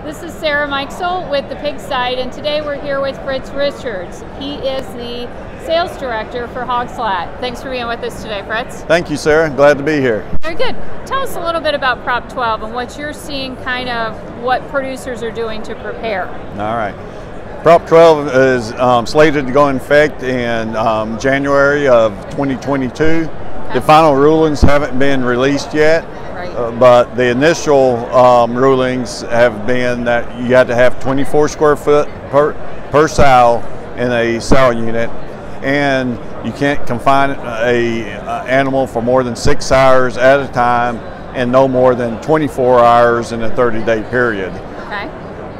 This is Sarah Mikesell with the Pig Side, and today we're here with Fritz Richards. He is the sales director for Hog Slat. Thanks for being with us today, Fritz. Thank you, Sarah. Glad to be here. Very good. Tell us a little bit about Prop 12 and what you're seeing, kind of what producers are doing to prepare. All right. Prop 12 is slated to go in effect in January of 2022. Okay. The final rulings haven't been released yet. But the initial rulings have been that you had to have 24 square foot per sow in a sow unit, and you can't confine a animal for more than 6 hours at a time and no more than 24 hours in a 30-day period. Okay.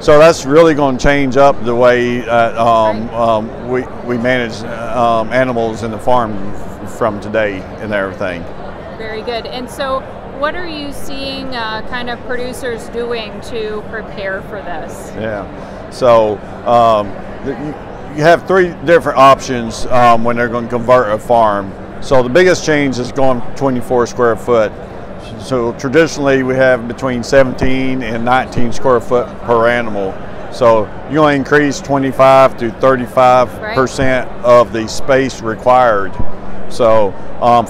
So that's really going to change up the way we manage animals in the farm from today and everything. Very good. And so what are you seeing kind of producers doing to prepare for this? Yeah, so you have three different options when they're going to convert a farm. So the biggest change is going 24 square foot. So traditionally we have between 17 and 19 square foot per animal. So you're going to increase 25 to 35% of the space required. So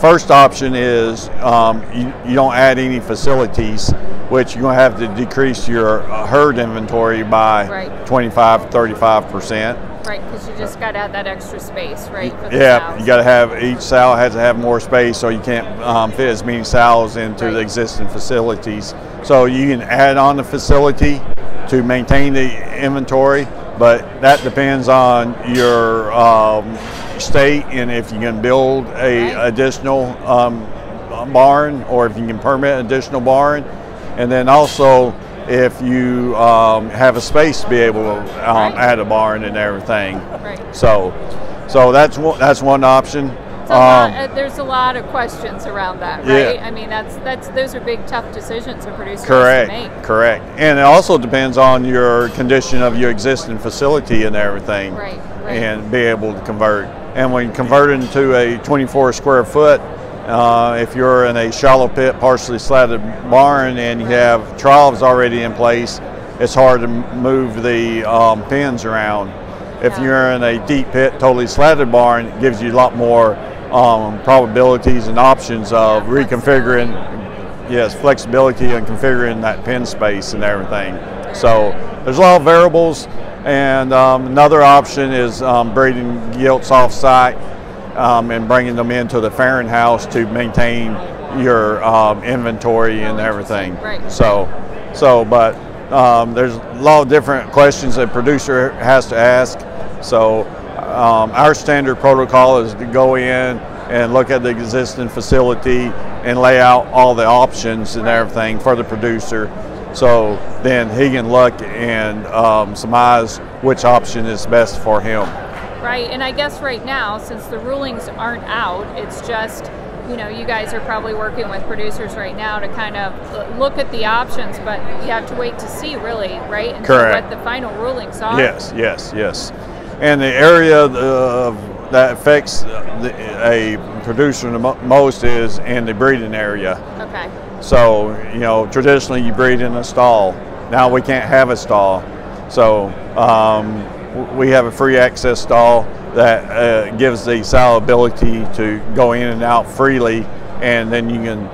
first option is you don't add any facilities, which you're going to have to decrease your herd inventory by 25 to 35%. Right, because you just got to add that extra space, right? For the sows. You got to have, each sow has to have more space, so you can't fit as many sows into the existing facilities. So you can add on the facility to maintain the inventory, but that depends on your state and if you can build a additional barn, or if you can permit additional barn, and then also if you have a space to be able to add a barn and everything. So that's one option. There's a lot of questions around that, right? Yeah. I mean, those are big, tough decisions a producer has to make. Correct. And it also depends on your condition of your existing facility and everything, and be able to convert. And when you convert into a 24 square foot, if you're in a shallow pit, partially slatted barn, and you have troughs already in place, it's hard to move the pens around. If you're in a deep pit, totally slatted barn, it gives you a lot more probabilities and options of reconfiguring, flexibility and configuring that pen space and everything. So there's a lot of variables. And another option is breeding gilts off-site and bringing them into the farrowing house to maintain your inventory and everything. But there's a lot of different questions that a producer has to ask. So our standard protocol is to go in and look at the existing facility and lay out all the options and everything for the producer. So then he can look and surmise which option is best for him. Right, and I guess right now, since the rulings aren't out, it's just, you guys are probably working with producers right now to kind of look at the options, but you have to wait to see, really, right? And correct. What the final rulings are. Yes. And the area that affects a producer the most is in the breeding area. Okay. So, traditionally you breed in a stall. Now we can't have a stall. So we have a free access stall that gives the sow ability to go in and out freely, and then you can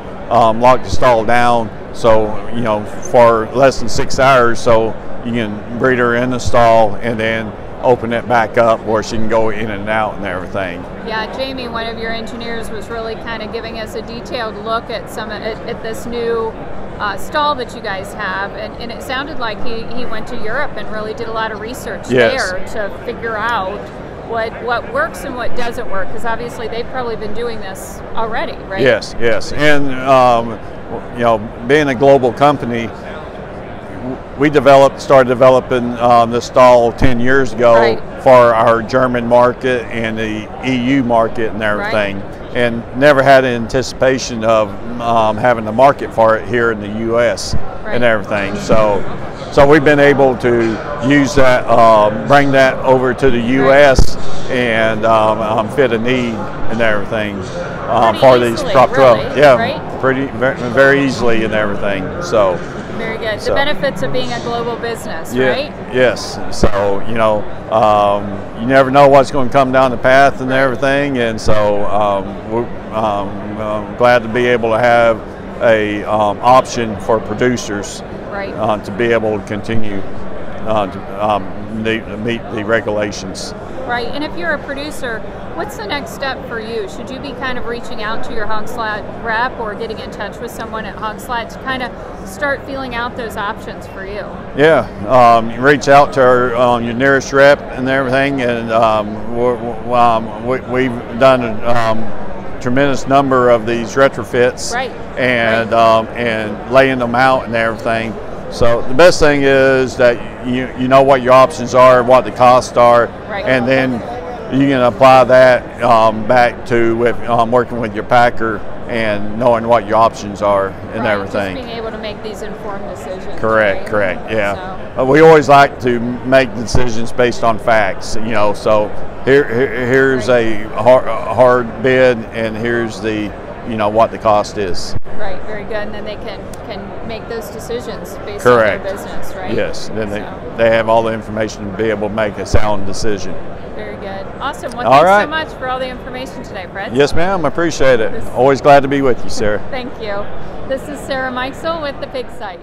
lock the stall down, so for less than 6 hours, so you can breed her in the stall and then open it back up where she can go in and out and everything. Yeah, Jamie, one of your engineers, was really kind of giving us a detailed look at at this new stall that you guys have, and it sounded like he went to Europe and really did a lot of research there to figure out what works and what doesn't work, because obviously they've probably been doing this already, right? Yes, and being a global company, we started developing the stall 10 years ago for our German market and the EU market and everything, and never had an anticipation of having a market for it here in the U.S. and everything. So we've been able to use that, bring that over to the U.S. and fit a need and everything for these Prop 12. Very easily and everything. So. Very good. The benefits of being a global business, right? Yes. So, you know, you never know what's going to come down the path and everything, and so we're glad to be able to have a option for producers to be able to continue to meet the regulations. Right, and if you're a producer, what's the next step for you? Should you be kind of reaching out to your Hog Slat rep or getting in touch with someone at Hog Slat to kind of start feeling out those options for you? Yeah, you reach out to your nearest rep and everything, and we've done a tremendous number of these retrofits, and laying them out and everything. So the best thing is that you know what your options are, what the costs are, and then you can apply that back to working with your packer and knowing what your options are and everything. Just being able to make these informed decisions. Correct, yeah. So. We always like to make decisions based on facts, you know, so here's a hard bid, and here's the, you know, what the cost is. Right, very good, and then they can make those decisions based on their business, right? Yes, then they have all the information to be able to make a sound decision. Very good. Awesome. Well, thanks so much for all the information today, Fritz. Yes, ma'am. I appreciate it. Always glad to be with you, Sarah. Thank you. This is Sarah Mikesell with the Pig Site.